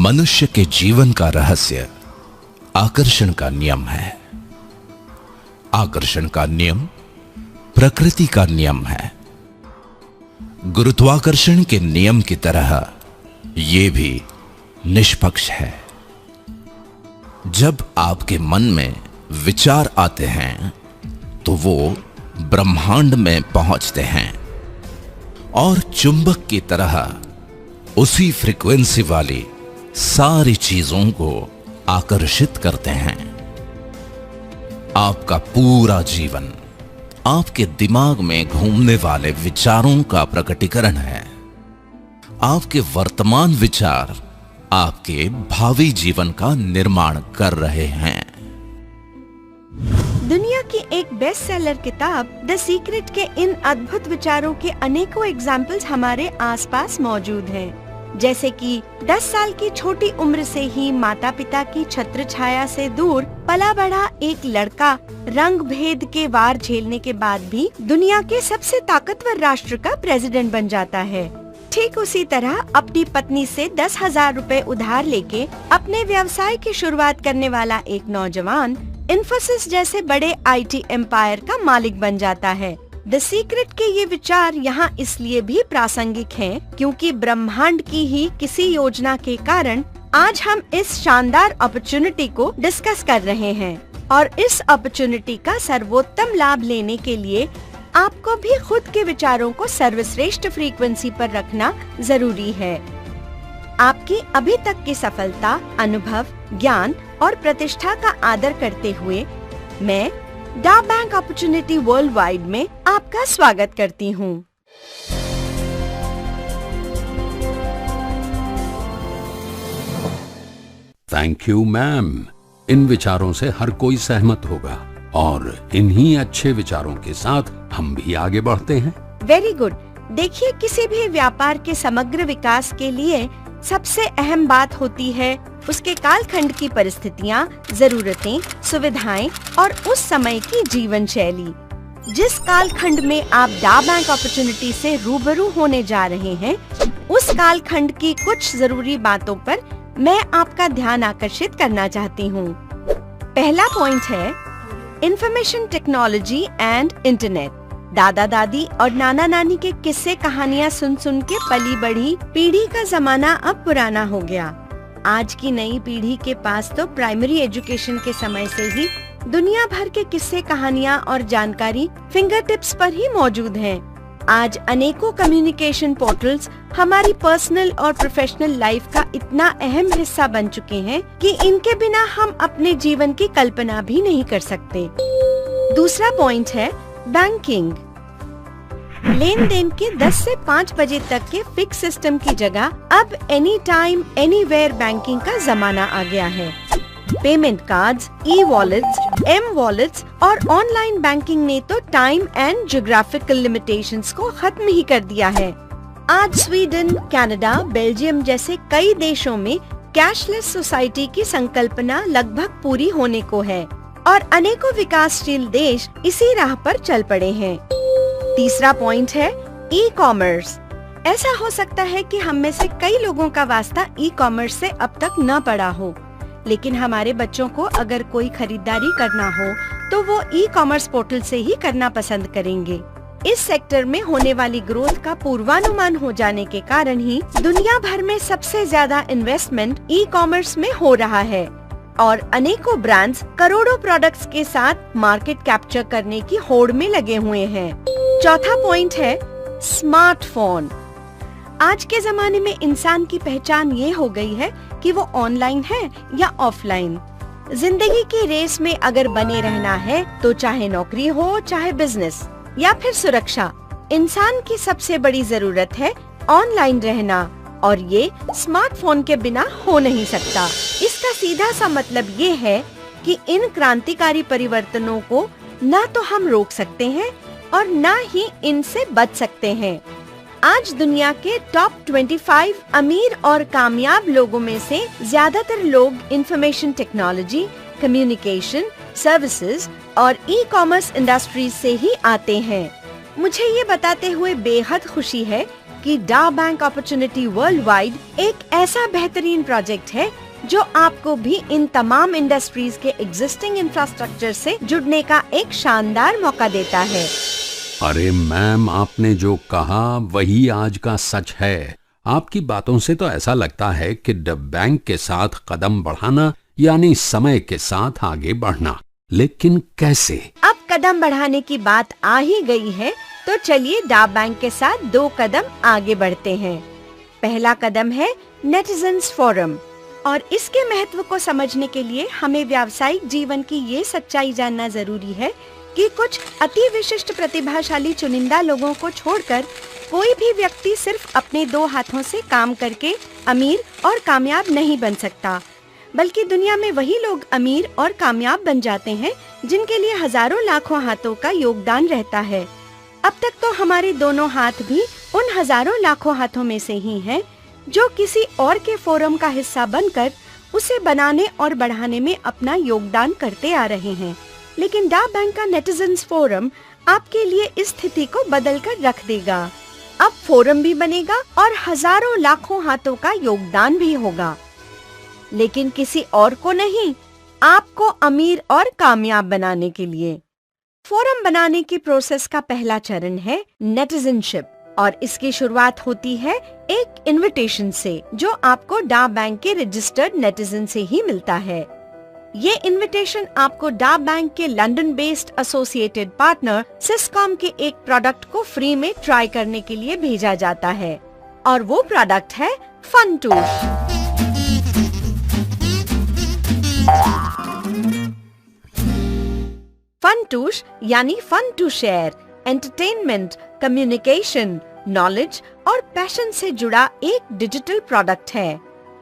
मनुष्य के जीवन का रहस्य आकर्षण का नियम है। आकर्षण का नियम प्रकृति का नियम है। गुरुत्वाकर्षण के नियम की तरह यह भी निष्पक्ष है। जब आपके मन में विचार आते हैं तो वो ब्रह्मांड में पहुंचते हैं और चुंबक की तरह उसी फ्रीक्वेंसी वाली सारी चीजों को आकर्षित करते हैं। आपका पूरा जीवन आपके दिमाग में घूमने वाले विचारों का प्रकटीकरण है। आपके वर्तमान विचार आपके भावी जीवन का निर्माण कर रहे हैं। दुनिया की एक बेस्ट सेलर किताब द सीक्रेट के इन अद्भुत विचारों के अनेकों एग्जाम्पल्स हमारे आसपास मौजूद हैं। जैसे कि 10 साल की छोटी उम्र से ही माता पिता की छत्र छाया से दूर पला बढ़ा एक लड़का रंग भेद के वार झेलने के बाद भी दुनिया के सबसे ताकतवर राष्ट्र का प्रेसिडेंट बन जाता है। ठीक उसी तरह अपनी पत्नी से 10,000 रुपए उधार लेके अपने व्यवसाय की शुरुआत करने वाला एक नौजवान इन्फोसिस जैसे बड़े IT एम्पायर का मालिक बन जाता है। द सीक्रेट के ये विचार यहाँ इसलिए भी प्रासंगिक हैं क्योंकि ब्रह्मांड की ही किसी योजना के कारण आज हम इस शानदार अपॉर्चुनिटी को डिस्कस कर रहे हैं और इस अपॉर्चुनिटी का सर्वोत्तम लाभ लेने के लिए आपको भी खुद के विचारों को सर्वश्रेष्ठ फ्रीक्वेंसी पर रखना जरूरी है। आपकी अभी तक की सफलता, अनुभव, ज्ञान और प्रतिष्ठा का आदर करते हुए मैं डा बैंक अपॉर्चुनिटी वर्ल्ड वाइड में आपका स्वागत करती हूँ। Thank you ma'am. इन विचारों से हर कोई सहमत होगा और इन्हीं अच्छे विचारों के साथ हम भी आगे बढ़ते हैं। Very good. देखिए, किसी भी व्यापार के समग्र विकास के लिए सबसे अहम बात होती है उसके कालखंड की परिस्थितियाँ, जरूरतें, सुविधाएं और उस समय की जीवन शैली। जिस कालखंड में आप डा बैंक अपॉर्चुनिटी से रूबरू होने जा रहे हैं, उस कालखंड की कुछ जरूरी बातों पर मैं आपका ध्यान आकर्षित करना चाहती हूँ। पहला पॉइंट है इंफॉर्मेशन टेक्नोलॉजी एंड इंटरनेट। दादा दादी और नाना नानी के किस्से कहानियाँ सुन सुन के पली बढ़ी पीढ़ी का जमाना अब पुराना हो गया। आज की नई पीढ़ी के पास तो प्राइमरी एजुकेशन के समय से ही दुनिया भर के किस्से कहानियाँ और जानकारी फिंगर टिप्स पर ही मौजूद हैं। आज अनेकों कम्युनिकेशन पोर्टल्स हमारी पर्सनल और प्रोफेशनल लाइफ का इतना अहम हिस्सा बन चुके हैं कि इनके बिना हम अपने जीवन की कल्पना भी नहीं कर सकते। दूसरा पॉइंट है बैंकिंग। लेन देन के 10 से 5 बजे तक के फिक्स सिस्टम की जगह अब एनी टाइम एनीवेयर बैंकिंग का जमाना आ गया है। पेमेंट कार्ड्स, ई-वॉलेट्स, एम-वॉलेट्स और ऑनलाइन बैंकिंग ने तो टाइम एंड ज्योग्राफिकल लिमिटेशंस को खत्म ही कर दिया है। आज स्वीडन, कनाडा, बेल्जियम जैसे कई देशों में कैशलेस सोसाइटी की संकल्पना लगभग पूरी होने को है और अनेकों विकासशील देश इसी राह पर चल पड़े हैं। तीसरा पॉइंट है ई कॉमर्स। ऐसा हो सकता है कि हम में से कई लोगों का वास्ता ई कॉमर्स से अब तक न पड़ा हो, लेकिन हमारे बच्चों को अगर कोई खरीदारी करना हो तो वो ई कॉमर्स पोर्टल से ही करना पसंद करेंगे। इस सेक्टर में होने वाली ग्रोथ का पूर्वानुमान हो जाने के कारण ही दुनिया भर में सबसे ज्यादा इन्वेस्टमेंट ई कॉमर्स में हो रहा है और अनेकों ब्रांड्स करोड़ों प्रोडक्ट्स के साथ मार्केट कैप्चर करने की होड़ में लगे हुए हैं। चौथा पॉइंट है स्मार्टफोन। आज के जमाने में इंसान की पहचान ये हो गई है कि वो ऑनलाइन है या ऑफलाइन। जिंदगी की रेस में अगर बने रहना है तो चाहे नौकरी हो, चाहे बिजनेस या फिर सुरक्षा, इंसान की सबसे बड़ी जरूरत है ऑनलाइन रहना और ये स्मार्टफोन के बिना हो नहीं सकता। इसका सीधा सा मतलब ये है कि इन क्रांतिकारी परिवर्तनों को न तो हम रोक सकते हैं और न ही इनसे बच सकते हैं। आज दुनिया के टॉप 25 अमीर और कामयाब लोगों में से ज्यादातर लोग इंफॉर्मेशन टेक्नोलॉजी, कम्युनिकेशन, सर्विसेज और ई कॉमर्स इंडस्ट्रीज से ही आते हैं। मुझे ये बताते हुए बेहद खुशी है कि डा बैंक अपॉर्चुनिटी वर्ल्ड वाइड एक ऐसा बेहतरीन प्रोजेक्ट है जो आपको भी इन तमाम इंडस्ट्रीज के एग्जिस्टिंग इंफ्रास्ट्रक्चर से जुड़ने का एक शानदार मौका देता है। अरे मैम, आपने जो कहा वही आज का सच है। आपकी बातों से तो ऐसा लगता है कि डा बैंक के साथ कदम बढ़ाना यानी समय के साथ आगे बढ़ना, लेकिन कैसे? अब कदम बढ़ाने की बात आ ही गई है तो चलिए डा बैंक के साथ 2 कदम आगे बढ़ते हैं। पहला कदम है नेटिजन्स फोरम, और इसके महत्व को समझने के लिए हमें व्यावसायिक जीवन की ये सच्चाई जानना जरूरी है कि कुछ अति विशिष्ट प्रतिभाशाली चुनिंदा लोगों को छोड़कर कोई भी व्यक्ति सिर्फ अपने 2 हाथों से काम करके अमीर और कामयाब नहीं बन सकता, बल्कि दुनिया में वही लोग अमीर और कामयाब बन जाते हैं जिनके लिए हजारों लाखों हाथों का योगदान रहता है। अब तक तो हमारे दोनों हाथ भी उन हजारों लाखों हाथों में से ही हैं जो किसी और के फोरम का हिस्सा बनकर उसे बनाने और बढ़ाने में अपना योगदान करते आ रहे हैं। लेकिन डा बैंक का नेटिजन्स फोरम आपके लिए इस स्थिति को बदल कर रख देगा। अब फोरम भी बनेगा और हजारों लाखों हाथों का योगदान भी होगा, लेकिन किसी और को नहीं, आपको अमीर और कामयाब बनाने के लिए। फोरम बनाने की प्रोसेस का पहला चरण है नेटिजनशिप, और इसकी शुरुआत होती है एक इनविटेशन से जो आपको डा बैंक के रजिस्टर्ड नेटिजन से ही मिलता है। ये इनविटेशन आपको डा बैंक के लंदन बेस्ड एसोसिएटेड पार्टनर सिस्कॉम के एक प्रोडक्ट को फ्री में ट्राई करने के लिए भेजा जाता है, और वो प्रोडक्ट है फनटूश। फनटूश यानी fun to share, entertainment, communication, knowledge और पैशन से जुड़ा एक डिजिटल प्रोडक्ट है।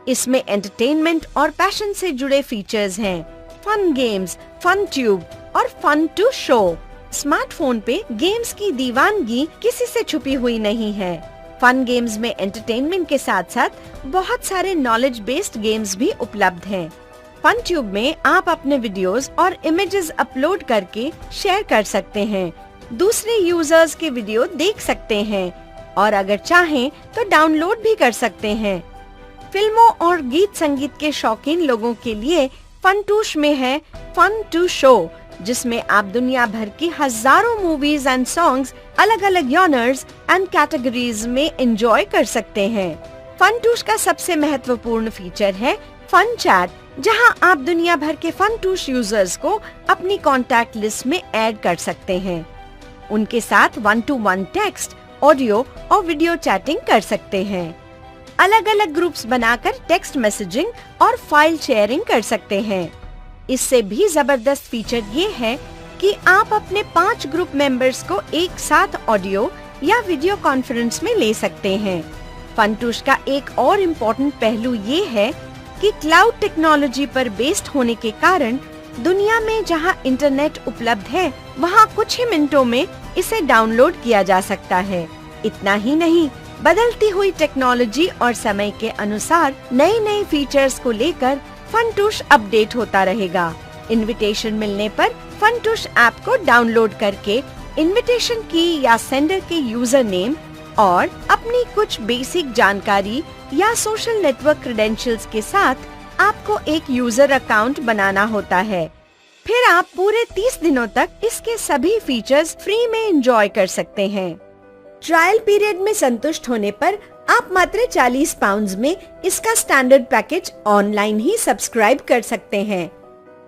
इसमें एंटरटेनमेंट और पैशन से जुड़े फीचर्स हैं, फन गेम्स, फन ट्यूब और फन टू शो। स्मार्टफोन पे गेम्स की दीवानगी किसी से छुपी हुई नहीं है। फन गेम्स में एंटरटेनमेंट के साथ साथ बहुत सारे नॉलेज बेस्ड गेम्स भी उपलब्ध हैं। फन ट्यूब में आप अपने वीडियोस और इमेजेस अपलोड करके शेयर कर सकते हैं, दूसरे यूजर्स के वीडियो देख सकते हैं और अगर चाहें तो डाउनलोड भी कर सकते हैं। फिल्मों और गीत संगीत के शौकीन लोगों के लिए फनटूश में है फन टू शो, जिसमें आप दुनिया भर की हजारों मूवीज एंड सॉन्ग्स अलग अलग जॉनर्स एंड कैटेगरीज में एंजॉय कर सकते हैं। फनटूश का सबसे महत्वपूर्ण फीचर है फन चैट, जहां आप दुनिया भर के फनटूश यूजर्स को अपनी कॉन्टैक्ट लिस्ट में ऐड कर सकते हैं। उनके साथ 1-to-1 टेक्स्ट, ऑडियो और वीडियो चैटिंग कर सकते हैं। अलग अलग ग्रुप्स बनाकर टेक्स्ट मैसेजिंग और फाइल शेयरिंग कर सकते हैं। इससे भी जबरदस्त फीचर ये है कि आप अपने 5 ग्रुप मेंबर्स को एक साथ ऑडियो या वीडियो कॉन्फ्रेंस में ले सकते हैं। फनटूश का एक और इम्पोर्टेंट पहलू ये है कि क्लाउड टेक्नोलॉजी पर बेस्ड होने के कारण दुनिया में जहां इंटरनेट उपलब्ध है वहां कुछ ही मिनटों में इसे डाउनलोड किया जा सकता है। इतना ही नहीं, बदलती हुई टेक्नोलॉजी और समय के अनुसार नए नए फीचर्स को लेकर फनटूश अपडेट होता रहेगा। इनविटेशन मिलने पर फनटूश ऐप को डाउनलोड करके इनविटेशन की या सेंडर के यूजर नेम और अपनी कुछ बेसिक जानकारी या सोशल नेटवर्क क्रेडेंशियल्स के साथ आपको एक यूजर अकाउंट बनाना होता है। फिर आप पूरे 30 दिनों तक इसके सभी फीचर्स फ्री में एंजॉय कर सकते हैं। ट्रायल पीरियड में संतुष्ट होने पर आप मात्र 40 पाउंड में इसका स्टैंडर्ड पैकेज ऑनलाइन ही सब्सक्राइब कर सकते हैं।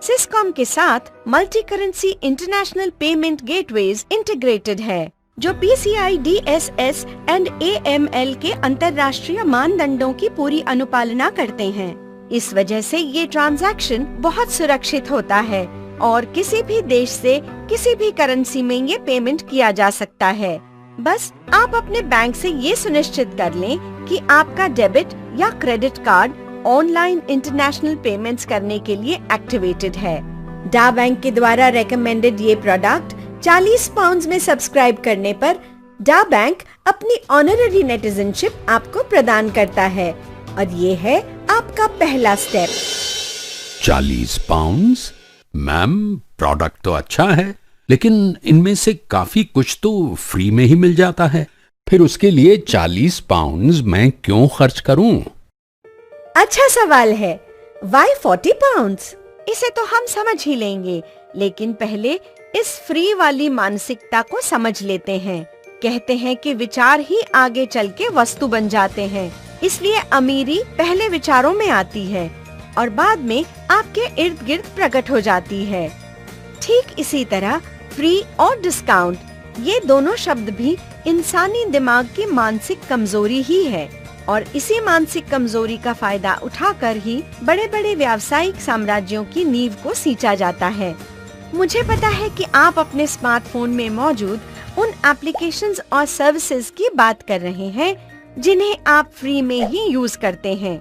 सिस्कॉम के साथ multi currency international payment gateways integrated है, जो PCI DSS एंड AML के अंतर्राष्ट्रीय मानदंडों की पूरी अनुपालना करते हैं। इस वजह से ये ट्रांजैक्शन बहुत सुरक्षित होता है और किसी भी देश से किसी भी करेंसी में ये पेमेंट किया जा सकता है। बस आप अपने बैंक से ये सुनिश्चित कर लें कि आपका डेबिट या credit card online international payments करने के लिए एक्टिवेटेड है। डा बैंक के द्वारा रेकमेंडेड ये प्रोडक्ट 40 पाउंड में सब्सक्राइब करने पर डा बैंक अपनी ऑनररी नेटिजनशिप आपको प्रदान करता है, और ये है आपका पहला स्टेप। 40 पाउंड? मैम, प्रोडक्ट तो अच्छा है, लेकिन इनमें से काफी कुछ तो फ्री में ही मिल जाता है। फिर उसके लिए 40 पाउंड्स मैं क्यों खर्च करूं? अच्छा सवाल है। Why 40 pounds? इसे तो हम समझ ही लेंगे, लेकिन पहले इस फ्री वाली मानसिकता को समझ लेते हैं। कहते हैं कि विचार ही आगे चल के वस्तु बन जाते हैं, इसलिए अमीरी पहले विचारों में आती है और बाद में आपके इर्द गिर्द प्रकट हो जाती है। ठीक इसी तरह फ्री और डिस्काउंट, ये दोनों शब्द भी इंसानी दिमाग की मानसिक कमजोरी ही है और इसी मानसिक कमजोरी का फायदा उठाकर ही बड़े बड़े व्यावसायिक साम्राज्यों की नींव को सींचा जाता है। मुझे पता है कि आप अपने स्मार्टफोन में मौजूद उन एप्लीकेशंस और सर्विसेज की बात कर रहे हैं जिन्हें आप फ्री में ही यूज करते हैं।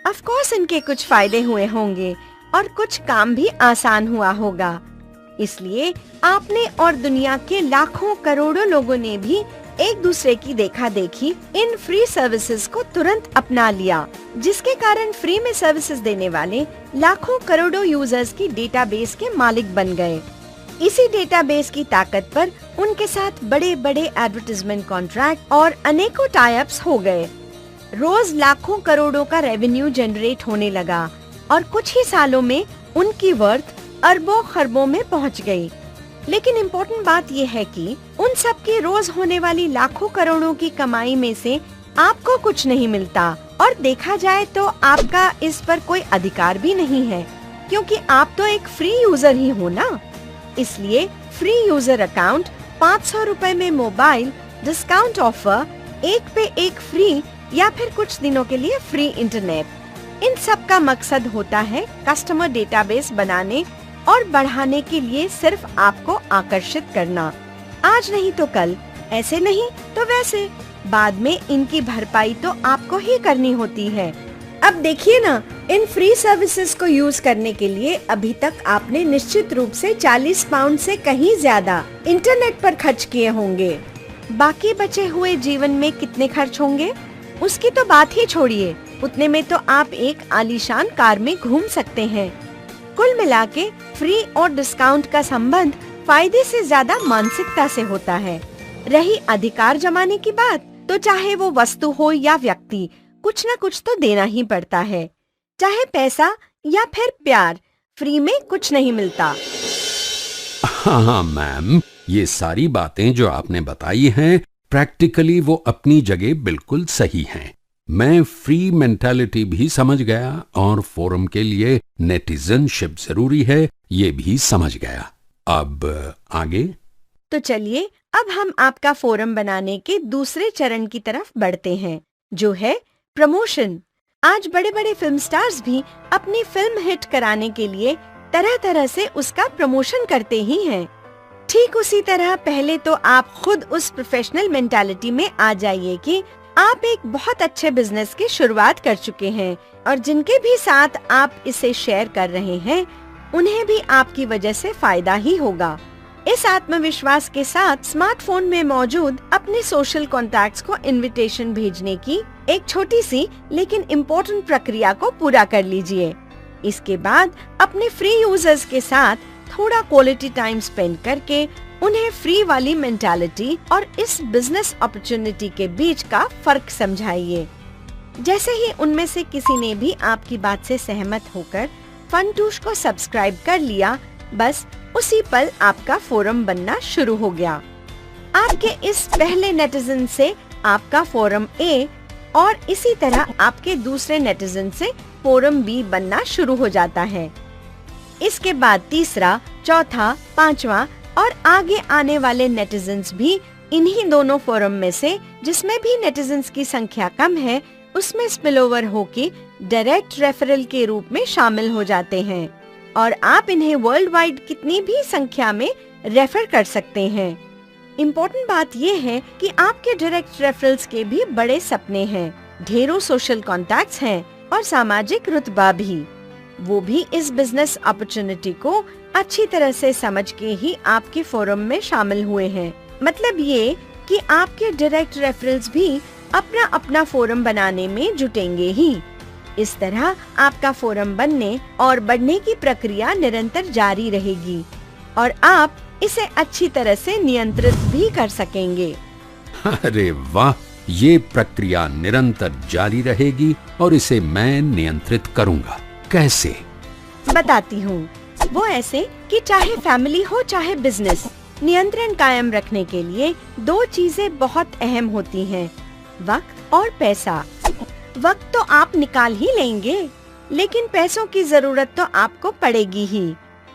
ऑफ कोर्स इनके कुछ फायदे हुए होंगे और कुछ काम भी आसान हुआ होगा। इसलिए आपने और दुनिया के लाखों करोड़ों लोगों ने भी एक दूसरे की देखा देखी इन फ्री सर्विसेज को तुरंत अपना लिया, जिसके कारण फ्री में सर्विसेज देने वाले लाखों करोड़ों यूजर्स की डेटाबेस के मालिक बन गए। इसी डेटाबेस की ताकत पर उनके साथ बड़े बड़े एडवर्टाइजमेंट कॉन्ट्रैक्ट और अनेकों टाई अप्स हो गए। रोज लाखों करोड़ों का रेवेन्यू जनरेट होने लगा और कुछ ही सालों में उनकी वर्थ अरबों खरबों में पहुंच गई। लेकिन इम्पोर्टेंट बात यह है कि उन सब की रोज होने वाली लाखों करोड़ों की कमाई में से आपको कुछ नहीं मिलता और देखा जाए तो आपका इस पर कोई अधिकार भी नहीं है, क्योंकि आप तो एक फ्री यूजर ही हो ना। इसलिए फ्री यूजर अकाउंट, 500 रुपए में मोबाइल, डिस्काउंट ऑफर, एक पे एक फ्री या फिर कुछ दिनों के लिए फ्री इंटरनेट, इन सब का मकसद होता है कस्टमर डेटाबेस बनाने और बढ़ाने के लिए सिर्फ आपको आकर्षित करना। आज नहीं तो कल, ऐसे नहीं तो वैसे, बाद में इनकी भरपाई तो आपको ही करनी होती है। अब देखिए ना, इन फ्री सर्विसेज को यूज करने के लिए अभी तक आपने निश्चित रूप से 40 पाउंड से कहीं ज्यादा इंटरनेट पर खर्च किए होंगे। बाकी बचे हुए जीवन में कितने खर्च होंगे उसकी तो बात ही छोड़िए, उतने में तो आप एक आलीशान कार में घूम सकते हैं। कुल मिला के फ्री और डिस्काउंट का संबंध फायदे से ज्यादा मानसिकता से होता है। रही अधिकार जमाने की बात, तो चाहे वो वस्तु हो या व्यक्ति, कुछ न कुछ तो देना ही पड़ता है। चाहे पैसा या फिर प्यार, फ्री में कुछ नहीं मिलता। हाँ मैम, ये सारी बातें जो आपने बताई हैं प्रैक्टिकली वो अपनी जगह बिल्कुल सही हैं। मैं फ्री मेंटालिटी भी समझ गया और फोरम के लिए नेटिजनशिप जरूरी है ये भी समझ गया। अब आगे? तो चलिए अब हम आपका फोरम बनाने के दूसरे चरण की तरफ बढ़ते हैं, जो है प्रमोशन। आज बड़े बड़े फिल्म स्टार्स भी अपनी फिल्म हिट कराने के लिए तरह तरह से उसका प्रमोशन करते ही हैं। ठीक उसी तरह पहले तो आप खुद उस प्रोफेशनल मेंटालिटी में आ जाइए कि आप एक बहुत अच्छे बिजनेस की शुरुआत कर चुके हैं और जिनके भी साथ आप इसे शेयर कर रहे हैं उन्हें भी आपकी वजह से फायदा ही होगा। इस आत्मविश्वास के साथ स्मार्टफोन में मौजूद अपने सोशल कॉन्टैक्ट्स को इनविटेशन भेजने की एक छोटी सी लेकिन इम्पोर्टेंट प्रक्रिया को पूरा कर लीजिए। इसके बाद अपने फ्री यूजर्स के साथ थोड़ा क्वालिटी टाइम स्पेंड करके उन्हें फ्री वाली मेंटालिटी और इस बिजनेस अपॉर्चुनिटी के बीच का फर्क समझाइए। जैसे ही उनमें से किसी ने भी आपकी बात से सहमत होकर फनटूश को सब्सक्राइब कर लिया, बस उसी पल आपका फोरम बनना शुरू हो गया। आपके इस पहले नेटिजन से आपका फोरम ए और इसी तरह आपके दूसरे नेटिजन से फोरम बी बनना शुरू हो जाता है। इसके बाद तीसरा, चौथा, पांचवा और आगे आने वाले नेटिजन्स भी इन्हीं दोनों फोरम में से जिसमें भी नेटिजन्स की संख्या कम है उसमें स्पिलओवर होके डायरेक्ट रेफरल के रूप में शामिल हो जाते हैं और आप इन्हें वर्ल्ड वाइड कितनी भी संख्या में रेफर कर सकते हैं। इम्पोर्टेंट बात ये है कि आपके डायरेक्ट रेफरल्स के भी बड़े सपने हैं, ढेरों सोशल कॉन्टैक्ट्स हैं और सामाजिक रुतबा भी। वो भी इस बिजनेस अपॉर्चुनिटी को अच्छी तरह से समझ के ही आपके फोरम में शामिल हुए हैं। मतलब ये कि आपके डायरेक्ट रेफरल्स भी अपना अपना फोरम बनाने में जुटेंगे ही। इस तरह आपका फोरम बनने और बढ़ने की प्रक्रिया निरंतर जारी रहेगी और आप इसे अच्छी तरह से नियंत्रित भी कर सकेंगे। अरे वाह, ये प्रक्रिया निरंतर जारी रहेगी और इसे मैं नियंत्रित करूंगा। कैसे? बताती हूँ। वो ऐसे कि चाहे फैमिली हो चाहे बिजनेस, नियंत्रण कायम रखने के लिए दो चीजें बहुत अहम होती हैं, वक्त और पैसा। वक्त तो आप निकाल ही लेंगे, लेकिन पैसों की जरूरत तो आपको पड़ेगी ही।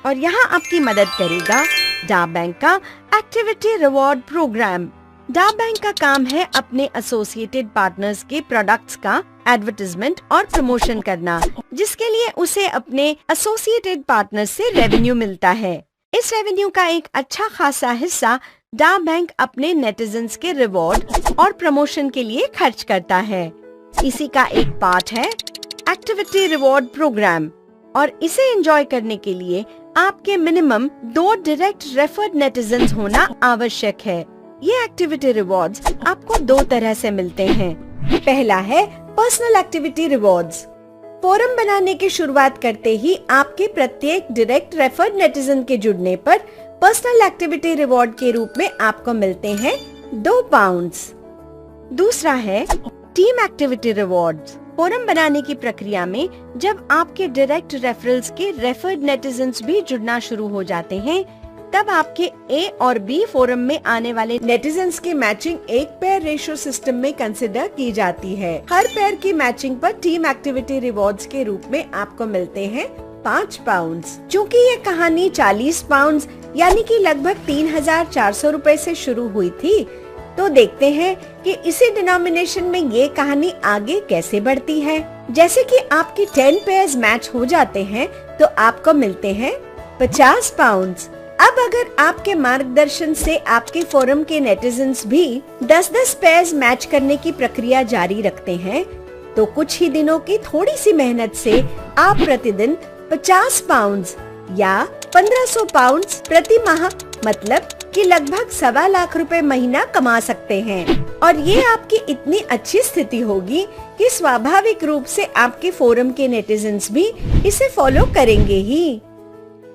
और यहाँ आपकी मदद करेगा डा बैंक का एक्टिविटी रिवॉर्ड प्रोग्राम। डा बैंक का काम है अपने एसोसिएटेड पार्टनर्स के प्रोडक्ट्स का एडवर्टाइजमेंट और प्रमोशन करना, जिसके लिए उसे अपने एसोसिएटेड पार्टनर्स से रेवेन्यू मिलता है। इस रेवेन्यू का एक अच्छा खासा हिस्सा डा बैंक अपने नेटिजन्स के रिवॉर्ड और प्रमोशन के लिए खर्च करता है। इसी का एक पार्ट है एक्टिविटी रिवॉर्ड प्रोग्राम, और इसे एंजॉय करने के लिए आपके मिनिमम 2 डायरेक्ट रेफर्ड नेटिजन्स होना आवश्यक है। ये एक्टिविटी रिवॉर्ड्स आपको 2 तरह से मिलते हैं। पहला है पर्सनल एक्टिविटी रिवॉर्ड्स। फोरम बनाने की शुरुआत करते ही आपके प्रत्येक डायरेक्ट रेफर्ड नेटिजन के जुड़ने पर पर्सनल एक्टिविटी रिवॉर्ड के रूप में आपको मिलते हैं 2 पाउंड्स। दूसरा है टीम एक्टिविटी रिवॉर्ड्स। फोरम बनाने की प्रक्रिया में जब आपके डायरेक्ट रेफरल्स के रेफर्ड नेटिजन्स भी जुड़ना शुरू हो जाते हैं, तब आपके ए और बी फोरम में आने वाले नेटिजन्स की मैचिंग एक पेयर रेशियो सिस्टम में कंसिडर की जाती है। हर पेयर की मैचिंग पर टीम एक्टिविटी रिवॉर्ड्स के रूप में आपको मिलते हैं 5 पाउंड्स। चूँकि ये कहानी 40 पाउंड्स यानी कि लगभग 3,400 रुपए से शुरू हुई थी, तो देखते हैं कि इसी डिनोमिनेशन में ये कहानी आगे कैसे बढ़ती है। जैसे कि आपकी 10 पेयर्स मैच हो जाते हैं तो आपको मिलते हैं 50 पाउंड्स। अब अगर आपके मार्गदर्शन से आपके फोरम के नेटिजन्स भी 10-10 पेयर्स मैच करने की प्रक्रिया जारी रखते हैं, तो कुछ ही दिनों की थोड़ी सी मेहनत से आप प्रतिदिन 50 पाउंड्स या 1500 पाउंड्स प्रति माह, मतलब कि लगभग 1.25 लाख रुपए महीना कमा सकते हैं। और ये आपकी इतनी अच्छी स्थिति होगी कि स्वाभाविक रूप से आपके फोरम के नेटिजन्स भी इसे फॉलो करेंगे ही।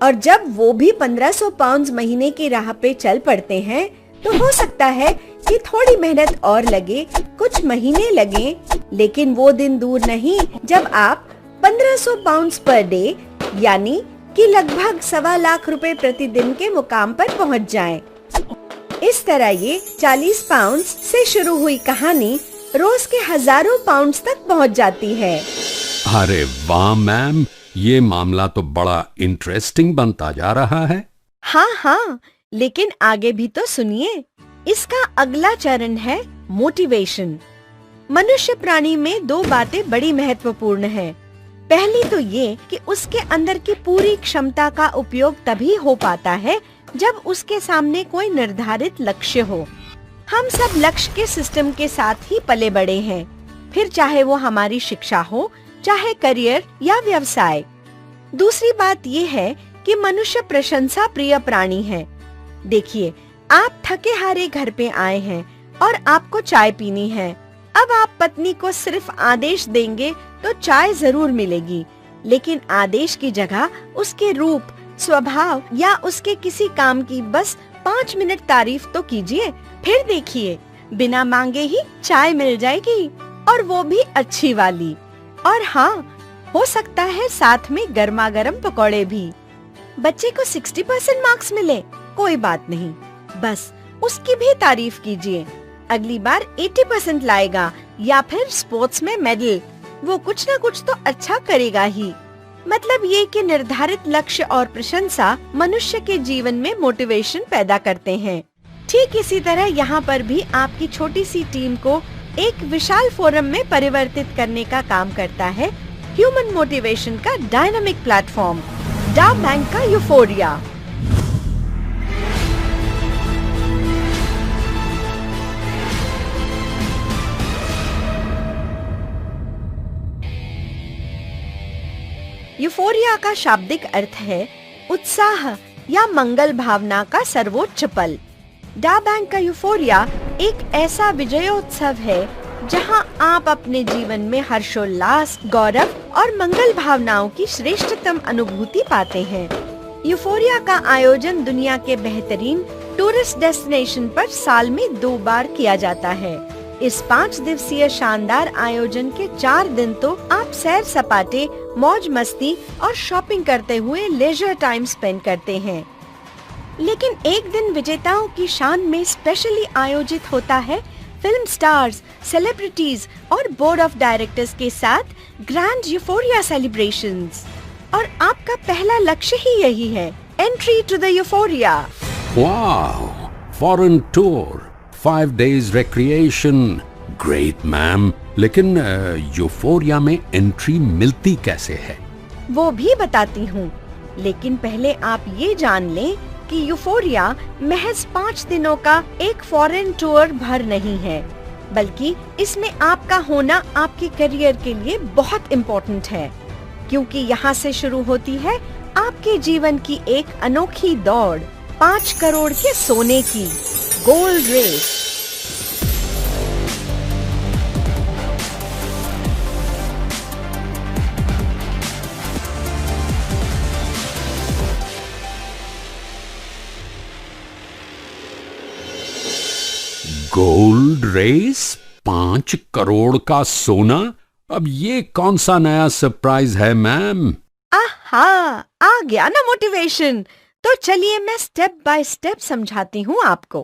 और जब वो भी 1500 पाउंड्स महीने की राह पे चल पड़ते हैं, तो हो सकता है कि थोड़ी मेहनत और लगे, कुछ महीने लगे, लेकिन वो दिन दूर नहीं जब आप 1500 पाउंड्स पर डे यानी कि लगभग 1.25 लाख रुपए प्रतिदिन के मुकाम पर पहुंच जाएं। इस तरह ये 40 पाउंड्स से शुरू हुई कहानी रोज के हजारों पाउंड्स तक पहुंच जाती है। अरे वाह मैम, ये मामला तो बड़ा इंटरेस्टिंग बनता जा रहा है। हाँ, लेकिन आगे भी तो सुनिए। इसका अगला चरण है मोटिवेशन। मनुष्य प्राणी में 2 बातें बड़ी महत्वपूर्ण हैं। पहली तो ये कि उसके अंदर की पूरी क्षमता का उपयोग तभी हो पाता है जब उसके सामने कोई निर्धारित लक्ष्य हो। हम सब लक्ष्य के सिस्टम के साथ ही पले बड़े हैं, फिर चाहे वो हमारी शिक्षा हो, चाहे करियर या व्यवसाय। दूसरी बात ये है कि मनुष्य प्रशंसा प्रिय प्राणी है। देखिए, आप थके हारे घर पे आए हैं और आपको चाय पीनी है। अब आप पत्नी को सिर्फ आदेश देंगे तो चाय जरूर मिलेगी, लेकिन आदेश की जगह उसके रूप, स्वभाव या उसके किसी काम की बस 5 मिनट तारीफ तो कीजिए, फिर देखिए बिना मांगे ही चाय मिल जाएगी, और वो भी अच्छी वाली। और हाँ, हो सकता है साथ में गर्मा गर्म पकौड़े भी। बच्चे को 60% मार्क्स मिले, कोई बात नहीं, बस उसकी भी तारीफ कीजिए। अगली बार 80% लाएगा या फिर स्पोर्ट्स में मेडल, वो कुछ न कुछ तो अच्छा करेगा ही। मतलब ये कि निर्धारित लक्ष्य और प्रशंसा मनुष्य के जीवन में मोटिवेशन पैदा करते हैं। ठीक इसी तरह यहाँ पर भी आपकी छोटी सी टीम को एक विशाल फोरम में परिवर्तित करने का काम करता है ह्यूमन मोटिवेशन का डायनामिक प्लेटफॉर्म, डा बैंक का यूफोरिया। यूफोरिया का शाब्दिक अर्थ है उत्साह या मंगल भावना का सर्वोच्च पल। डा बैंक का यूफोरिया एक ऐसा विजयोत्सव है जहां आप अपने जीवन में हर्षोल्लास, गौरव और मंगल भावनाओं की श्रेष्ठतम अनुभूति पाते हैं। यूफोरिया का आयोजन दुनिया के बेहतरीन टूरिस्ट डेस्टिनेशन पर साल में 2 बार किया जाता है। इस 5 दिवसीय शानदार आयोजन के 4 दिन तो आप सैर सपाटे, मौज मस्ती और शॉपिंग करते हुए लेजर टाइम स्पेंड करते हैं। लेकिन एक दिन विजेताओं की शान में स्पेशली आयोजित होता है फिल्म स्टार्स, सेलिब्रिटीज और बोर्ड ऑफ डायरेक्टर्स के साथ ग्रैंड यूफोरिया सेलिब्रेशंस। और आपका पहला लक्ष्य ही यही है, entry to the euphoria. Wow, foreign tour, 5 days recreation, great ma'am. लेकिन यूफोरिया में एंट्री मिलती कैसे है? वो भी बताती हूँ, लेकिन पहले आप ये जान लें कि यूफोरिया महज 5 दिनों का एक फॉरेन टूर भर नहीं है, बल्कि इसमें आपका होना आपके करियर के लिए बहुत इम्पोर्टेंट है, क्योंकि यहाँ से शुरू होती है आपके जीवन की एक अनोखी दौड़, 5 करोड़ के सोने की gold race. Gold race, 5 crore का सोना? अब ये कौन सा नया सरप्राइज है मैम? आहा, आ गया ना मोटिवेशन। तो चलिए मैं स्टेप बाय स्टेप समझाती हूँ आपको।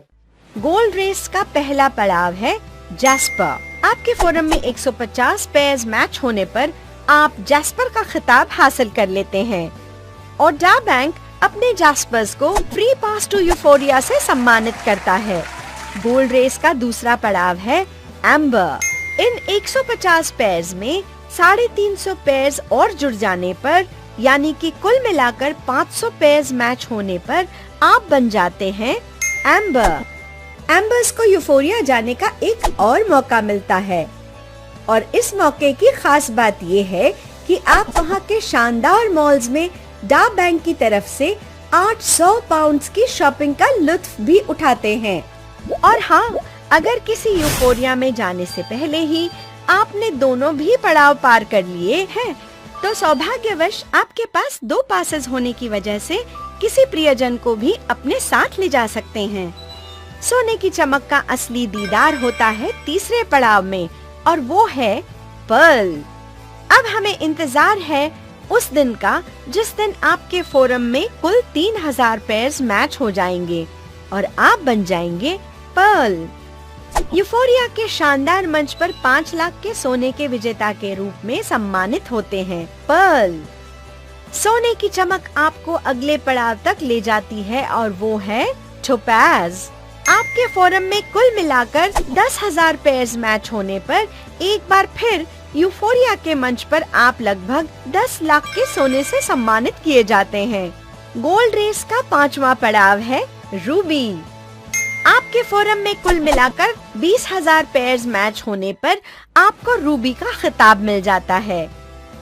गोल्ड रेस का पहला पड़ाव है जैस्पर। आपके फोरम में 150 पेयर्स मैच होने पर आप जैस्पर का खिताब हासिल कर लेते हैं और डा बैंक अपने जैस्पर्स को फ्री पास टू यूफोरिया से सम्मानित करता है। गोल्ड रेस का दूसरा पड़ाव है एम्बर। इन 150 पेयर्स में 350 पेयर्स और जुड़ जाने पर, यानी कि कुल मिलाकर 500 पेयर्स मैच होने पर आप बन जाते हैं एम्बर। एम्बर्स को यूफोरिया जाने का एक और मौका मिलता है और इस मौके की खास बात ये है कि आप वहाँ के शानदार मॉल्स में डा बैंक की तरफ से 800 पाउंड्स की शॉपिंग का लुत्फ भी उठाते हैं। और हाँ, अगर किसी यूफोरिया में जाने से पहले ही आपने दोनों भी पड़ाव पार कर लिए हैं, तो सौभाग्यवश आपके पास 2 पासेस होने की वजह से किसी प्रियजन को भी अपने साथ ले जा सकते हैं। सोने की चमक का असली दीदार होता है तीसरे पड़ाव में, और वो है पर्ल। अब हमें इंतजार है उस दिन का जिस दिन आपके फोरम में कुल 3000 पेयर्स मैच हो जाएंगे और आप बन जाएंगे पर्ल। यूफोरिया के शानदार मंच पर 5 लाख के सोने के विजेता के रूप में सम्मानित होते हैं पर्ल। सोने की चमक आपको अगले पड़ाव तक ले जाती है और वो है टोपाज। आपके फोरम में कुल मिलाकर 10,000 पेयर्स मैच होने पर एक बार फिर यूफोरिया के मंच पर आप लगभग 10 लाख के सोने से सम्मानित किए जाते हैं। गोल्ड रेस का 5वां पड़ाव है रूबी। आपके फोरम में कुल मिलाकर 20,000 पेयर्स मैच होने पर आपको रूबी का खिताब मिल जाता है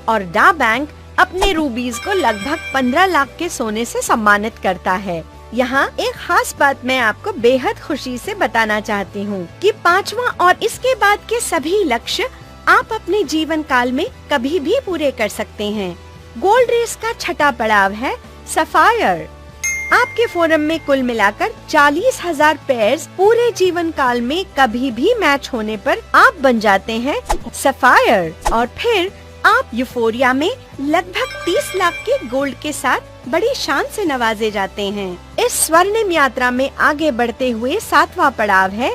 और डा बैंक अपने रूबीज को लगभग 15 लाख के सोने से सम्मानित करता है। यहाँ एक खास बात मैं आपको बेहद खुशी से बताना चाहती हूँ कि 5वां और इसके बाद के सभी लक्ष्य आप अपने जीवन काल में कभी भी पूरे कर सकते हैं। गोल्ड रेस का 6वां पड़ाव है सफायर। आपके फोरम में कुल मिलाकर 40,000 पेयर्स पूरे जीवन काल में कभी भी मैच होने पर आप बन जाते हैं सफायर और फिर आप यूफोरिया में लगभग 30 लाख के गोल्ड के साथ बड़ी शान से नवाजे जाते हैं। इस स्वर्णिम यात्रा में आगे बढ़ते हुए 7वां पड़ाव है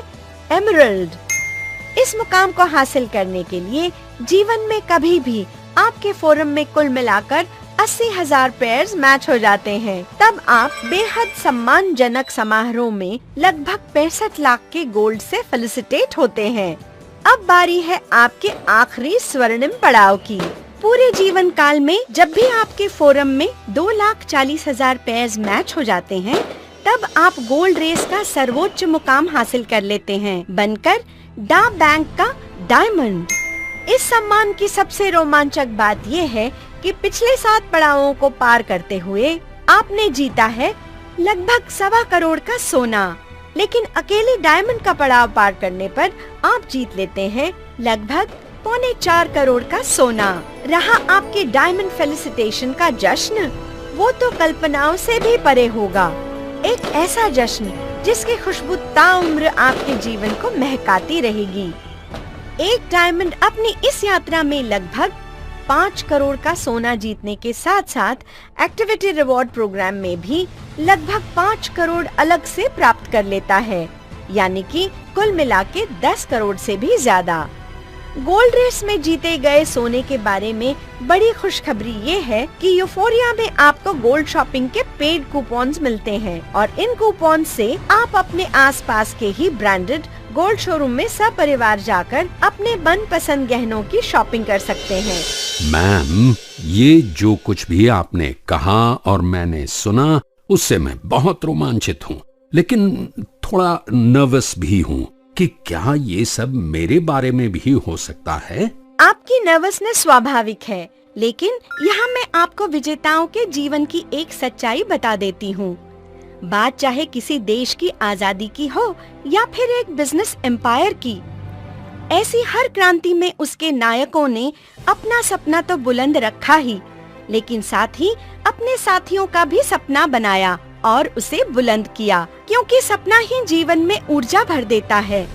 एमरल्ड। इस मुकाम को हासिल करने के लिए जीवन में कभी भी आपके फोरम में कुल मिलाकर 80,000 पेयर्स मैच हो जाते हैं, तब आप बेहद सम्मानजनक समारोह में लगभग 65 लाख के गोल्ड से फेलिसिटेट होते हैं। अब बारी है आपके आखिरी स्वर्णिम पड़ाव की। पूरे जीवन काल में जब भी आपके फोरम में 2,40,000 पेयर्स मैच हो जाते हैं, तब आप गोल्ड रेस का सर्वोच्च मुकाम हासिल कर लेते हैं, बनकर डा बैंक का डायमंड। इस सम्मान की सबसे रोमांचक बात ये है कि पिछले 7 पड़ावों को पार करते हुए आपने जीता है लगभग 1.25 करोड़ का सोना, लेकिन अकेले डायमंड का पड़ाव पार करने पर आप जीत लेते हैं लगभग 3.25 करोड़ का सोना। रहा आपके डायमंड फेलिसिटेशन का जश्न, वो तो कल्पनाओं से भी परे होगा। एक ऐसा जश्न जिसकी खुशबू ताउम्र आपके जीवन को महकाती रहेगी। एक डायमंड अपनी इस यात्रा में लगभग 5 करोड़ का सोना जीतने के साथ साथ एक्टिविटी रिवॉर्ड प्रोग्राम में भी लगभग 5 करोड़ अलग से प्राप्त कर लेता है, यानी कि कुल मिला के 10 करोड़ से भी ज्यादा। गोल्ड रेस में जीते गए सोने के बारे में बड़ी खुशखबरी ये है कि यूफोरिया में आपको गोल्ड शॉपिंग के पेड कूपन्स मिलते हैं और इन कूपन से आप अपने आसपास के ही ब्रांडेड गोल्ड शोरूम में सपरिवार जाकर अपने मनपसंद गहनों की शॉपिंग कर सकते हैं। मैम, ये जो कुछ भी आपने कहा और मैंने सुना उससे मैं बहुत रोमांचित हूँ, लेकिन थोड़ा नर्वस भी हूँ कि क्या ये सब मेरे बारे में भी हो सकता है। आपकी नर्वसनेस स्वाभाविक है, लेकिन यहाँ मैं आपको विजेताओं के जीवन की एक सच्चाई बता देती हूँ। बात चाहे किसी देश की आजादी की हो या फिर एक बिजनेस एम्पायर की, ऐसी हर क्रांति में उसके नायकों ने अपना सपना तो बुलंद रखा ही, लेकिन साथ ही अपने साथियों का भी सपना बनाया और उसे बुलंद किया, क्योंकि सपना ही जीवन में ऊर्जा भर देता है।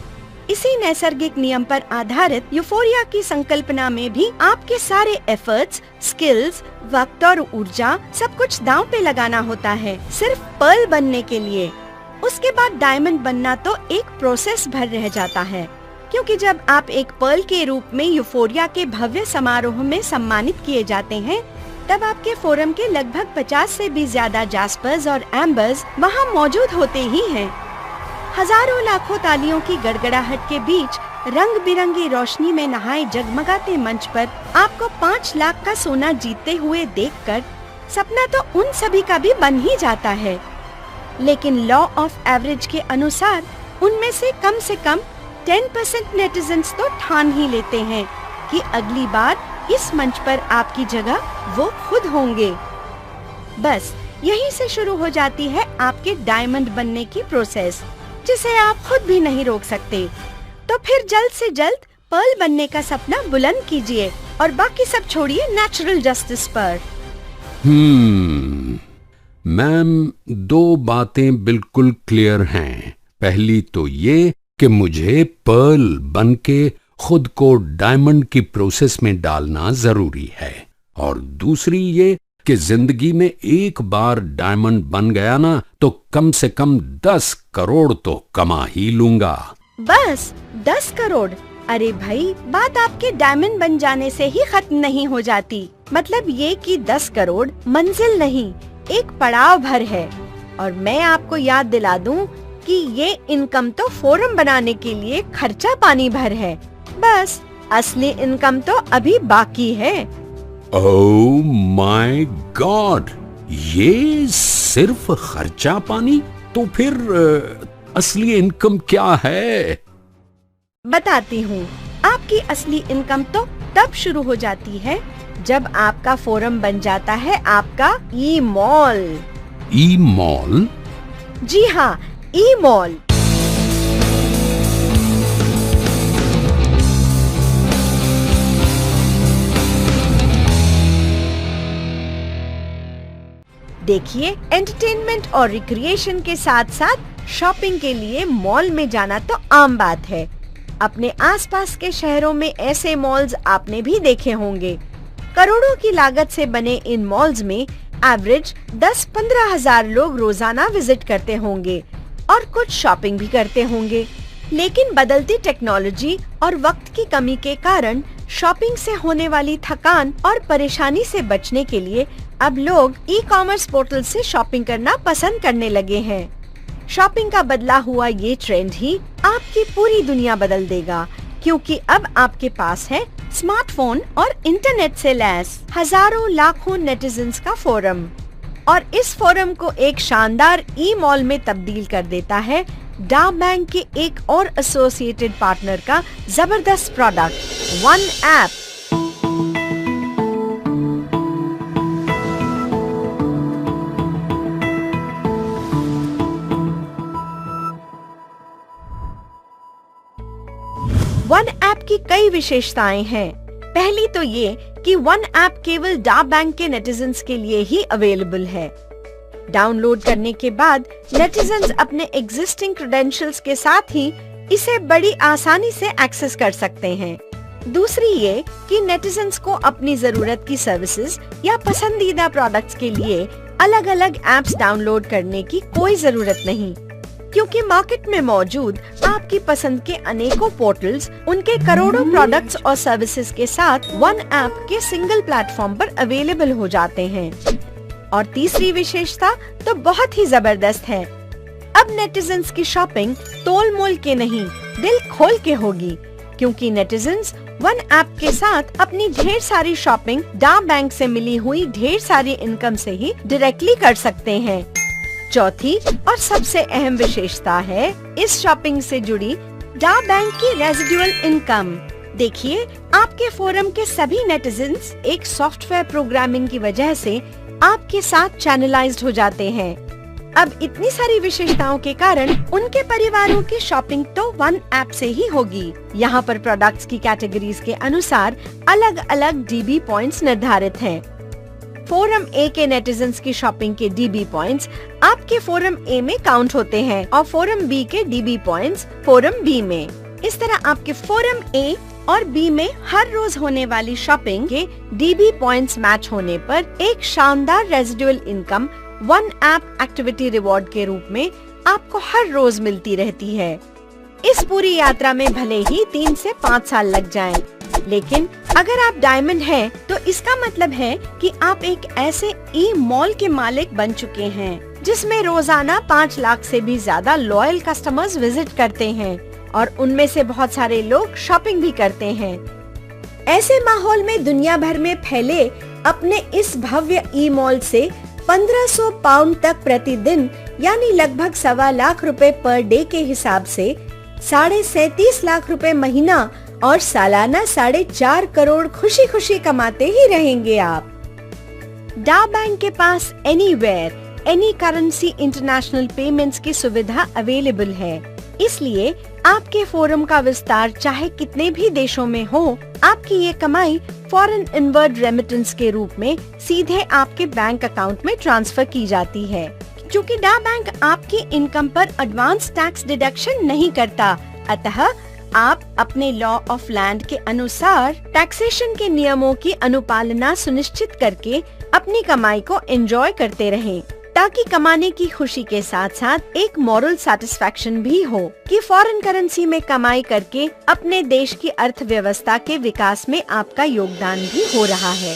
इसी नैसर्गिक नियम पर आधारित यूफोरिया की संकल्पना में भी आपके सारे एफर्ट्स, स्किल्स, वक्त और ऊर्जा सब कुछ दांव पे लगाना होता है सिर्फ पर्ल बनने के लिए। उसके बाद डायमंड बनना तो एक प्रोसेस भर रह जाता है, क्योंकि जब आप एक पर्ल के रूप में यूफोरिया के भव्य समारोह में सम्मानित किए जाते हैं, तब आपके फोरम के लगभग 50 से भी ज्यादा जास्पर्स और एम्बर्स वहाँ मौजूद होते ही हैं। हजारों लाखों तालियों की गड़गड़ाहट के बीच रंग बिरंगी रोशनी में नहाए जगमगाते मंच पर आपको 5 लाख का सोना जीतते हुए देखकर सपना तो उन सभी का भी बन ही जाता है, लेकिन लॉ ऑफ एवरेज के अनुसार उनमें से कम 10% नेटिजन्स तो ठान ही लेते हैं कि अगली बार इस मंच पर आपकी जगह वो खुद होंगे। बस यहीं से शुरू हो जाती है आपके डायमंड बनने की प्रोसेस, जिसे आप खुद भी नहीं रोक सकते। तो फिर जल्द से जल्द पर्ल बनने का सपना बुलंद कीजिए और बाकी सब छोड़िए नेचुरल जस्टिस पर। मैम, 2 बातें बिल्कुल क्लियर हैं। पहली तो ये कि मुझे पर्ल बनके खुद को डायमंड की प्रोसेस में डालना जरूरी है, और दूसरी ये कि जिंदगी में एक बार डायमंड बन गया ना तो कम से कम 10 करोड़ तो कमा ही लूंगा। बस 10 करोड़? अरे भाई, बात आपके डायमंड बन जाने से ही खत्म नहीं हो जाती। मतलब ये कि 10 करोड़ मंजिल नहीं, एक पड़ाव भर है। और मैं आपको याद दिला दूं कि ये इनकम तो फोरम बनाने के लिए खर्चा पानी भर है। बस असली इनकम तो अभी बाकी है। ओह माय गॉड, ये सिर्फ खर्चा पानी? तो फिर असली इनकम क्या है? बताती हूँ। आपकी असली इनकम तो तब शुरू हो जाती है जब आपका फोरम बन जाता है आपका ई मॉल। ई मॉल? जी हाँ, ई मॉल। देखिए, एंटरटेनमेंट और रिक्रिएशन के साथ साथ शॉपिंग के लिए मॉल में जाना तो आम बात है। अपने आसपास के शहरों में ऐसे मॉल्स आपने भी देखे होंगे। करोड़ों की लागत से बने इन मॉल्स में एवरेज 10-15 हजार लोग रोजाना विजिट करते होंगे और कुछ शॉपिंग भी करते होंगे। लेकिन बदलती टेक्नोलॉजी और वक्त की कमी के कारण शॉपिंग से होने वाली थकान और परेशानी से बचने के लिए अब लोग ई-कॉमर्स पोर्टल से शॉपिंग करना पसंद करने लगे हैं। शॉपिंग का बदला हुआ ये ट्रेंड ही आपकी पूरी दुनिया बदल देगा, क्योंकि अब आपके पास है स्मार्टफोन और इंटरनेट से लैस हजारों लाखों नेटिजन्स का फोरम। और इस फोरम को एक शानदार ई मॉल में तब्दील कर देता है डाव बैंक के एक और एसोसिएटेड पार्टनर का जबरदस्त product one app. One app की कई विशेषताएं हैं। पहली तो ये कि वन ऐप केवल डाव बैंक के नेटिजन्स के लिए ही अवेलेबल है। डाउनलोड करने के बाद नेटिजन्स अपने एग्जिस्टिंग क्रेडेंशियल्स के साथ ही इसे बड़ी आसानी से एक्सेस कर सकते हैं। दूसरी ये कि नेटिजन्स को अपनी जरूरत की सर्विसेज या पसंदीदा प्रोडक्ट्स के लिए अलग अलग ऐप्स डाउनलोड करने की कोई जरूरत नहीं, क्योंकि मार्केट में मौजूद आपकी पसंद के अनेकों पोर्टल्स उनके करोड़ों प्रोडक्ट्स और सर्विसेज के साथ वन ऐप के सिंगल प्लेटफॉर्म पर अवेलेबल हो जाते हैं। और तीसरी विशेषता तो बहुत ही जबरदस्त है। अब नेटिजन्स की शॉपिंग तोल मोल के नहीं, दिल खोल के होगी, क्योंकि नेटिजन्स वन ऐप के साथ अपनी ढेर सारी शॉपिंग डा बैंक से मिली हुई ढेर सारी इनकम से ही डायरेक्टली कर सकते हैं। चौथी और सबसे अहम विशेषता है इस शॉपिंग से जुड़ी डा बैंक की रेजिडुअल इनकम। देखिए, आपके फोरम के सभी नेटिजन्स एक सॉफ्टवेयर प्रोग्रामिंग की वजह से आपके साथ चैनलाइज्ड हो जाते हैं। अब इतनी सारी विशेषताओं के कारण उनके परिवारों की शॉपिंग तो वन ऐप से ही होगी। यहाँ पर प्रोडक्ट्स की कैटेगरीज के अनुसार अलग अलग डीबी पॉइंट्स निर्धारित हैं। फोरम ए के नेटिजन्स की शॉपिंग के डीबी पॉइंट्स आपके फोरम ए में काउंट होते हैं और फोरम बी के डीबी पॉइंट्स फोरम बी में। इस तरह आपके फोरम ए और बी में हर रोज होने वाली शॉपिंग के डीबी पॉइंट्स मैच होने पर एक शानदार residual income one app activity reward के रूप में आपको हर रोज मिलती रहती है। इस पूरी यात्रा में भले ही 3 से 5 साल लग जाएं, लेकिन अगर आप डायमंड हैं, तो इसका मतलब है कि आप एक ऐसे ई मॉल के मालिक बन चुके हैं जिसमें रोजाना 5 लाख से भी ज्यादा लॉयल कस्टमर्स विजिट करते हैं और उनमें से बहुत सारे लोग शॉपिंग भी करते हैं। ऐसे माहौल में दुनिया भर में फैले अपने इस भव्य ई मॉल से 1500 पाउंड तक प्रतिदिन यानी लगभग 1.25 लाख रुपए पर डे के हिसाब से 37.5 लाख रुपए महीना और सालाना 4.5 करोड़ खुशी खुशी कमाते ही रहेंगे आप। डा बैंक के पास anywhere any currency international payments की सुविधा अवेलेबल है, इसलिए आपके फोरम का विस्तार चाहे कितने भी देशों में हो, आपकी ये कमाई फॉरेन इनवर्ड रेमिटेंस के रूप में सीधे आपके बैंक अकाउंट में ट्रांसफर की जाती है। क्योंकि डा बैंक आपकी इनकम पर एडवांस टैक्स डिडक्शन नहीं करता, अतः आप अपने लॉ ऑफ लैंड के अनुसार टैक्सेशन के नियमों की अनुपालना सुनिश्चित करके अपनी कमाई को एंजॉय करते रहें, ताकि कमाने की खुशी के साथ साथ एक मॉरल सेटिस्फैक्शन भी हो कि फॉरेन करेंसी में कमाई करके अपने देश की अर्थव्यवस्था के विकास में आपका योगदान भी हो रहा है।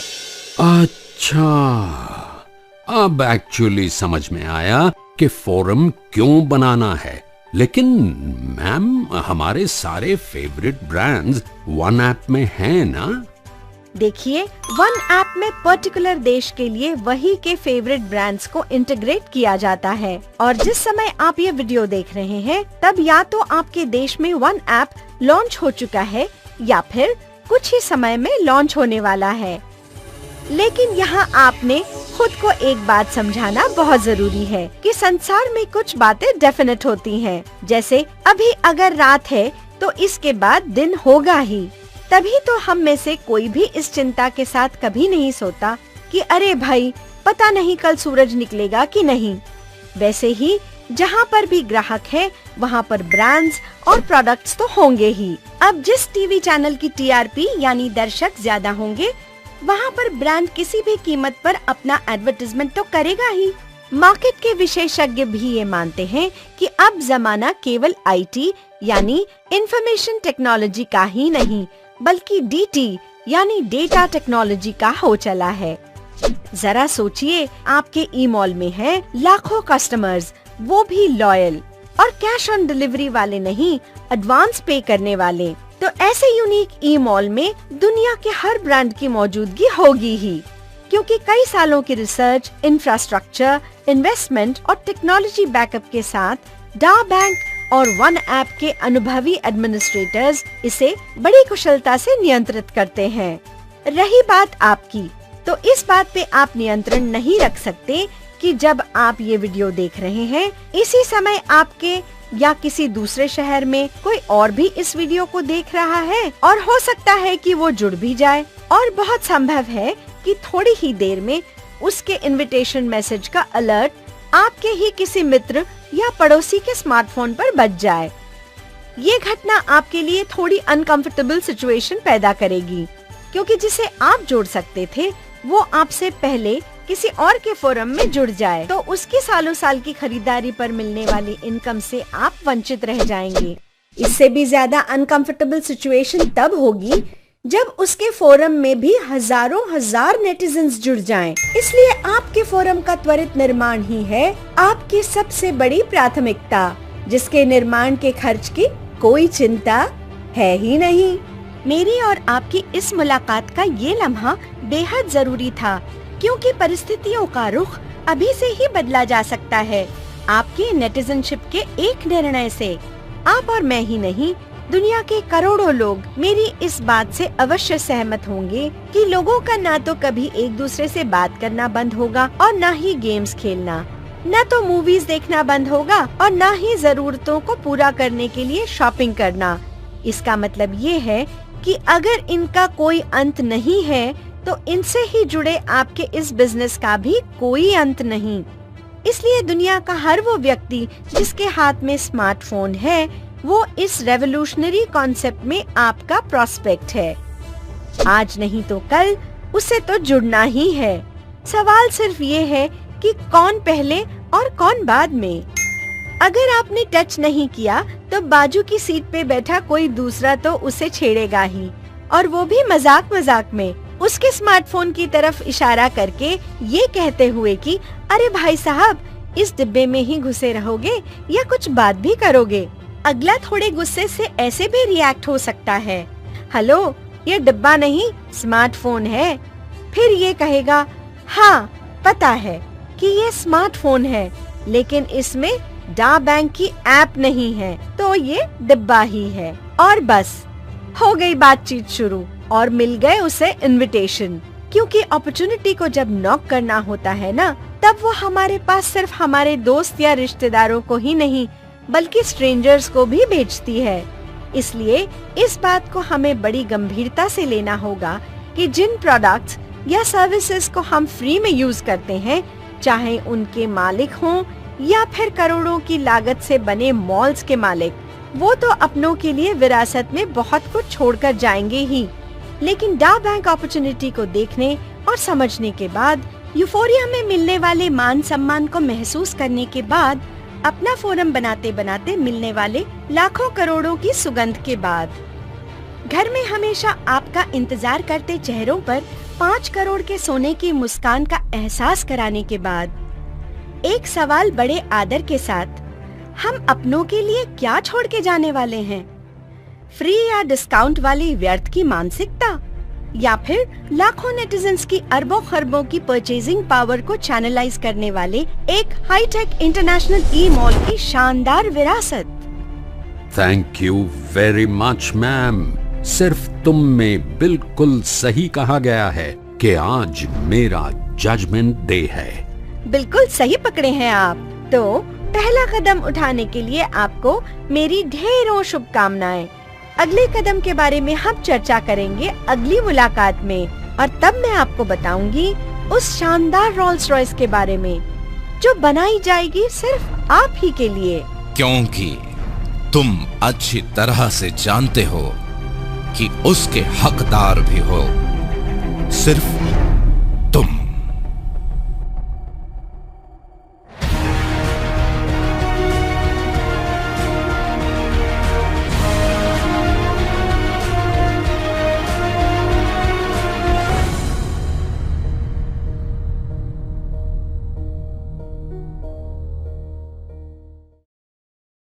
अच्छा, अब एक्चुअली समझ में आया कि फोरम क्यों बनाना है। लेकिन मैम, हमारे सारे फेवरेट ब्रांड्स वन ऐप में हैं ना? देखिए, वन ऐप में पर्टिकुलर देश के लिए वही के फेवरेट ब्रांड्स को इंटीग्रेट किया जाता है और जिस समय आप ये वीडियो देख रहे हैं तब या तो आपके देश में वन ऐप लॉन्च हो चुका है या फिर कुछ ही समय में लॉन्च होने वाला है। लेकिन यहाँ आपने खुद को एक बात समझाना बहुत जरूरी है कि संसार में कुछ बातें डेफिनेट होती हैं, जैसे अभी अगर रात है तो इसके बाद दिन होगा ही। तभी तो हम में से कोई भी इस चिंता के साथ कभी नहीं सोता कि अरे भाई पता नहीं कल सूरज निकलेगा कि नहीं। वैसे ही जहाँ पर भी ग्राहक है वहाँ पर ब्रांड्स और प्रोडक्ट्स तो होंगे ही। अब जिस टीवी चैनल की टीआरपी यानी दर्शक ज्यादा होंगे, वहाँ पर ब्रांड किसी भी कीमत पर अपना एडवर्टाइजमेंट तो करेगा ही। मार्केट के विशेषज्ञ भी ये मानते हैं कि अब जमाना केवल आईटी यानी इंफॉर्मेशन टेक्नोलॉजी का ही नहीं बल्कि डीटी यानी डेटा टेक्नोलॉजी का हो चला है। जरा सोचिए, आपके ई मॉल में है लाखों कस्टमर्स, वो भी लॉयल और कैश ऑन डिलीवरी वाले नहीं, एडवांस पे करने वाले। तो ऐसे यूनिक ई मॉल में दुनिया के हर ब्रांड की मौजूदगी होगी ही, क्योंकि कई सालों की रिसर्च, इंफ्रास्ट्रक्चर, इन्वेस्टमेंट और टेक्नोलॉजी बैकअप के साथ डा बैंक और वन ऐप के अनुभवी एडमिनिस्ट्रेटर्स इसे बड़ी कुशलता से नियंत्रित करते हैं। रही बात आपकी, तो इस बात पे आप नियंत्रण नहीं रख सकते कि जब आप ये वीडियो देख रहे हैं इसी समय आपके या किसी दूसरे शहर में कोई और भी इस वीडियो को देख रहा है और हो सकता है कि वो जुड़ भी जाए और बहुत संभव है कि थोड़ी ही देर में उसके इनविटेशन मैसेज का अलर्ट आपके ही किसी मित्र या पड़ोसी के स्मार्टफोन पर बज जाए। ये घटना आपके लिए थोड़ी अनकंफर्टेबल सिचुएशन पैदा करेगी, क्योंकि जिसे आप जोड़ सकते थे वो आपसे पहले किसी और के फोरम में जुड़ जाए, तो उसकी सालों साल की खरीदारी पर मिलने वाली इनकम से आप वंचित रह जाएंगे। इससे भी ज्यादा अनकंफर्टेबल सिचुएशन तब होगी जब उसके फोरम में भी हजारों हजार नेटिजन्स जुड़ जाएं। इसलिए आपके फोरम का त्वरित निर्माण ही है आपकी सबसे बड़ी प्राथमिकता, जिसके निर्माण के खर्च की कोई चिंता है ही नहीं। मेरी और आपकी इस मुलाकात का ये लम्हा बेहद जरूरी था, क्योंकि परिस्थितियों का रुख अभी से ही बदला जा सकता है आपके नेटिजनशिप के एक निर्णय से। आप और मैं ही नहीं, दुनिया के करोड़ों लोग मेरी इस बात से अवश्य सहमत होंगे कि लोगों का ना तो कभी एक दूसरे से बात करना बंद होगा और ना ही गेम्स खेलना, न तो मूवीज देखना बंद होगा और न ही जरूरतों को पूरा करने के लिए शॉपिंग करना। इसका मतलब ये है कि अगर इनका कोई अंत नहीं है तो इनसे ही जुड़े आपके इस बिजनेस का भी कोई अंत नहीं। इसलिए दुनिया का हर वो व्यक्ति जिसके हाथ में स्मार्टफोन है, वो इस रेवोल्यूशनरी कॉन्सेप्ट में आपका प्रोस्पेक्ट है। आज नहीं तो कल उसे तो जुड़ना ही है। सवाल सिर्फ ये है कि कौन पहले और कौन बाद में। अगर आपने टच नहीं किया तो बाजू की सीट पे बैठा कोई दूसरा तो उसे छेड़ेगा ही, और वो भी मजाक मजाक में, उसके स्मार्टफोन की तरफ इशारा करके ये कहते हुए कि अरे भाई साहब, इस डिब्बे में ही घुसे रहोगे या कुछ बात भी करोगे। अगला थोड़े गुस्से से ऐसे भी रिएक्ट हो सकता है, हेलो ये डिब्बा नहीं स्मार्टफोन है। फिर ये कहेगा हाँ पता है कि ये स्मार्टफोन है, लेकिन इसमें डा बैंक की ऐप नहीं है, तो ये डिब्बा ही है। और बस हो गई बातचीत शुरू और मिल गए उसे इनविटेशन। क्योंकि अपॉर्चुनिटी को जब नॉक करना होता है ना, तब वो हमारे पास सिर्फ हमारे दोस्त या रिश्तेदारों को ही नहीं बल्कि स्ट्रेंजर्स को भी भेजती है। इसलिए इस बात को हमें बड़ी गंभीरता से लेना होगा कि जिन प्रोडक्ट्स या सर्विसेज को हम फ्री में यूज करते हैं, चाहे उनके मालिक हों या फिर करोड़ों की लागत से बने मॉल्स के मालिक, वो तो अपनों के लिए विरासत में बहुत कुछ छोड़कर जाएंगे ही। लेकिन डा बैंक अपॉर्चुनिटी को देखने और समझने के बाद, यूफोरिया में मिलने वाले मान सम्मान को महसूस करने के बाद, अपना फोरम बनाते बनाते मिलने वाले लाखों करोड़ों की सुगंध के बाद, घर में हमेशा आपका इंतजार करते चेहरों पर 5 करोड़ के सोने की मुस्कान का एहसास कराने के बाद, एक सवाल बड़े आदर के साथ, हम अपनों के लिए क्या छोड़ के जाने वाले हैं? फ्री या डिस्काउंट वाली व्यर्थ की मानसिकता, या फिर लाखों नेटिजन्स की अरबों खरबों की परचेजिंग पावर को चैनलाइज करने वाले एक हाईटेक इंटरनेशनल ई मॉल की शानदार विरासत? Thank you very much ma'am. सिर्फ तुम में बिल्कुल सही कहा गया है कि आज मेरा जजमेंट डे है। बिल्कुल सही पकड़े हैं आप। तो पहला कदम उठाने के लिए आपको मेरी ढेरों शुभकामनाएं। अगले कदम के बारे में हम चर्चा करेंगे अगली मुलाकात में, और तब मैं आपको बताऊंगी उस शानदार रोल्स रॉयस के बारे में जो बनाई जाएगी सिर्फ आप ही के लिए। क्योंकि तुम अच्छी तरह से जानते हो कि उसके हकदार भी हो सिर्फ